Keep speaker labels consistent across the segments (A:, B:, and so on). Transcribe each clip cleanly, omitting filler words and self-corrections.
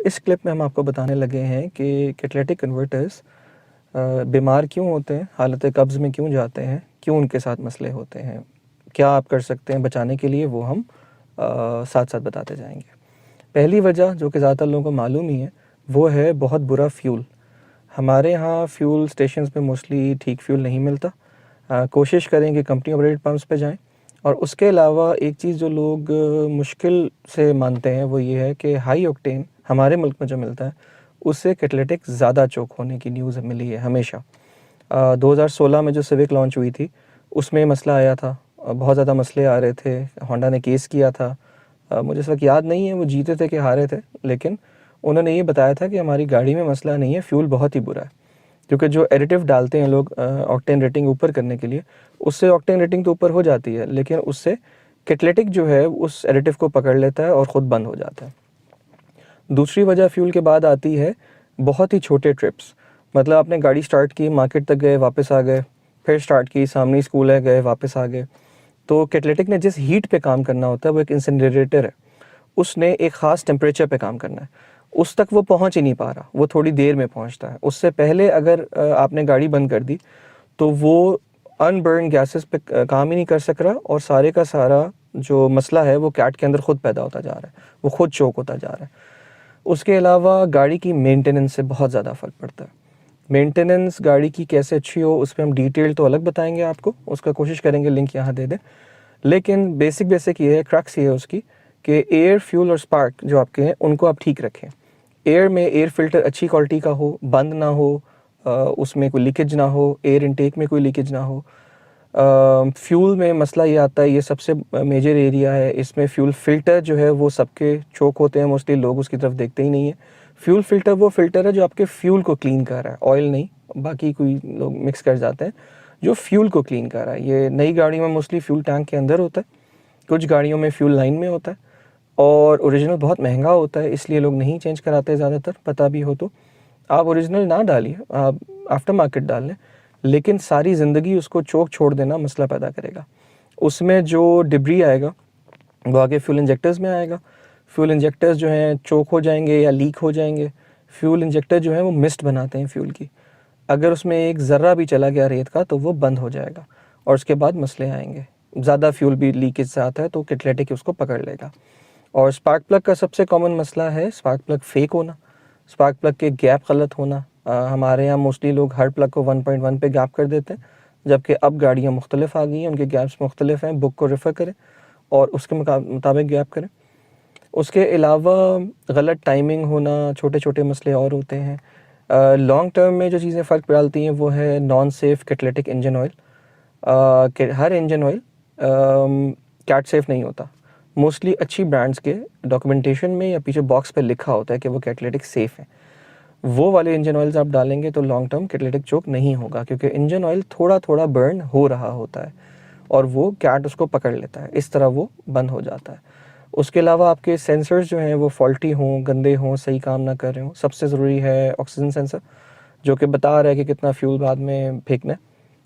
A: इस क्लिप में हम आपको बताने लगे हैं कि कैटालिटिक कन्वर्टर्स बीमार क्यों होते हैं, हालत कब्ज़ में क्यों जाते हैं, क्यों उनके साथ मसले होते हैं, क्या आप कर सकते हैं बचाने के लिए, वो हम साथ साथ बताते जाएंगे। पहली वजह जो कि ज़्यादातर लोगों को मालूम ही है, वो है बहुत बुरा फ्यूल। हमारे यहाँ फ्यूल स्टेशंस पे मोस्टली ठीक फ्यूल नहीं मिलता। कोशिश करें कि कंपनी ऑपरेटेड पम्प्स पे जाएं। और उसके अलावा एक चीज़ जो लोग मुश्किल से मानते हैं वो ये है कि हाई ऑक्टेन हमारे मुल्क में जो मिलता है उससे कैटालिटिक ज़्यादा चोक होने की न्यूज़ मिली है हमेशा। 2016 में जो सिविक लॉन्च हुई थी उसमें मसला आया था, बहुत ज़्यादा मसले आ रहे थे, होंडा ने केस किया था। मुझे इस वक्त याद नहीं है वो जीते थे कि हारे थे, लेकिन उन्होंने ये बताया था कि हमारी गाड़ी में मसला नहीं है, फ्यूल बहुत ही बुरा है। क्योंकि जो एडिटिव डालते हैं लोग ऑक्टेन रेटिंग ऊपर करने के लिए, उससे ऑक्टेन रेटिंग तो ऊपर हो जाती है, लेकिन उससे कैटालिटिक जो है उस एडिटिव को पकड़ लेता है और ख़ुद बंद हो जाता है। दूसरी वजह फ्यूल के बाद आती है बहुत ही छोटे ट्रिप्स। मतलब आपने गाड़ी स्टार्ट की, मार्केट तक गए, वापस आ गए, फिर स्टार्ट की, सामने स्कूल है, गए, वापस आ गए। तो कैटालिटिक ने जिस हीट पे काम करना होता है वो एक इंसिनरेटर है, उसने एक ख़ास टेम्परेचर पे काम करना है, उस तक वो पहुंच ही नहीं पा रहा, वो थोड़ी देर में पहुंचता है। उससे पहले अगर आपने गाड़ी बंद कर दी तो वो अनबर्न गैसेस पे काम ही नहीं कर सक रहा, और सारे का सारा जो मसला है वो कैट के अंदर खुद पैदा होता जा रहा है, वो खुद चोक होता जा रहा है। उसके अलावा गाड़ी की मेंटेनेंस से बहुत ज़्यादा फ़र्क पड़ता है। मेंटेनेंस गाड़ी की कैसे अच्छी हो उस पर हम डिटेल तो अलग बताएंगे आपको, उसका कोशिश करेंगे लिंक यहाँ दे दें। लेकिन बेसिक ये है, क्रक्स ये है उसकी कि एयर, फ्यूल और स्पार्क जो आपके हैं उनको आप ठीक रखें। एयर में एयर फिल्टर अच्छी क्वालिटी का हो, बंद ना हो, उसमें कोई लीकेज ना हो, एयर इनटेक में कोई लीकेज ना हो। फ्यूल में मसला ये आता है, ये सबसे मेजर एरिया है, इसमें फ्यूल फ़िल्टर जो है वो सबके चोक होते हैं, मोस्टली लोग उसकी तरफ देखते ही नहीं है। फ्यूल फ़िल्टर वो फ़िल्टर है जो आपके फ्यूल को क्लीन कर रहा है, ऑयल नहीं, बाकी कोई लोग मिक्स कर जाते हैं, जो फ्यूल को क्लीन कर रहा है। ये नई गाड़ियों में मोस्टली फ्यूल टैंक के अंदर होता है, कुछ गाड़ियों में फ्यूल लाइन में होता है, और ओरिजिनल बहुत महंगा होता है, इसलिए लोग नहीं चेंज कराते ज़्यादातर। पता भी हो तो आप ओरिजिनल ना डालिए, आप आफ्टर मार्केट डाल लें, लेकिन सारी ज़िंदगी उसको चोक छोड़ देना मसला पैदा करेगा। उसमें जो डिब्री आएगा वो आगे फ्यूल इंजेक्टर्स में आएगा। फ्यूल इंजेक्टर्स जो हैं चोक हो जाएंगे या लीक हो जाएंगे। फ्यूल इंजेक्टर जो है वो मिस्ट बनाते हैं फ्यूल की, अगर उसमें एक ज़र्रा भी चला गया रेत का तो वो बंद हो जाएगा, और उसके बाद मसले आएंगे। ज़्यादा फ्यूल भी लीकेज से आता है तो कैटालिटिक उसको पकड़ लेगा। और स्पार्क प्लग का सबसे कॉमन मसला है स्पार्क प्लग फेक होना, स्पार्क प्लग के गैप गलत होना। हमारे यहाँ मोस्टली लोग हर प्लग को 1.1 पे गैप कर देते हैं, जबकि अब गाड़ियाँ मुख्तलिफ आ गई हैं, उनके गैप्स मुख्तलिफ हैं। बुक को रेफ़र करें और उसके मुताबिक गैप करें। उसके अलावा गलत टाइमिंग होना, छोटे छोटे मसले और होते हैं। लॉन्ग टर्म में जो चीज़ें फ़र्क डालती हैं वो है non safe catalytic engine oil. हर इंजन ऑयल कैट सेफ़ नहीं होता। मोस्टली अच्छी ब्रांड्स के डॉक्यूमेंटेशन में या पीछे बॉक्स पे लिखा होता है कि वो कैटालिटिक सेफ़ है। वो वाले इंजन ऑयल्स आप डालेंगे तो लॉन्ग टर्म कैटालिटिक चोक नहीं होगा, क्योंकि इंजन ऑयल थोड़ा थोड़ा बर्न हो रहा होता है और वो कैट उसको पकड़ लेता है, इस तरह वो बंद हो जाता है। उसके अलावा आपके सेंसर्स जो हैं वो फॉल्टी हों, गंदे हों, सही काम ना कर रहे हों। सबसे ज़रूरी है ऑक्सीजन सेंसर, जो कि बता रहा है कि कितना फ्यूल बाद में फेंकना है।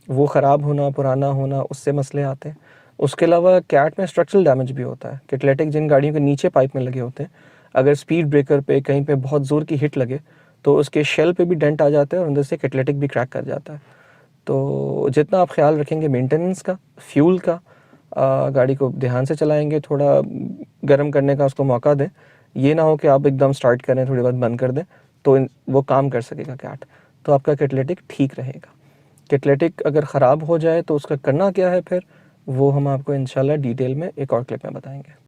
A: वो ख़राब होना, पुराना होना, उससे मसले आते हैं। उसके अलावा कैट में स्ट्रक्चरल डैमेज भी होता है। कैटालिटिक जिन गाड़ियों के नीचे पाइप में लगे होते हैं, अगर स्पीड ब्रेकर पे कहीं पे बहुत ज़ोर की हिट लगे तो उसके शेल पे भी डेंट आ जाता है और अंदर से कैटालिटिक भी क्रैक कर जाता है। तो जितना आप ख्याल रखेंगे मेंटेनेंस का, फ्यूल का, गाड़ी को ध्यान से चलाएंगे, थोड़ा गर्म करने का उसको मौका दें। ये ना हो कि आप एकदम स्टार्ट करें, थोड़ी बहुत बंद कर दें, तो वो काम कर सकेगा कैट, तो आपका कैटालिटिक ठीक रहेगा। कैटालिटिक अगर ख़राब हो जाए तो उसका करना क्या है फिर, वो हम आपको इंशाल्लाह डिटेल में एक और क्लिप में बताएंगे।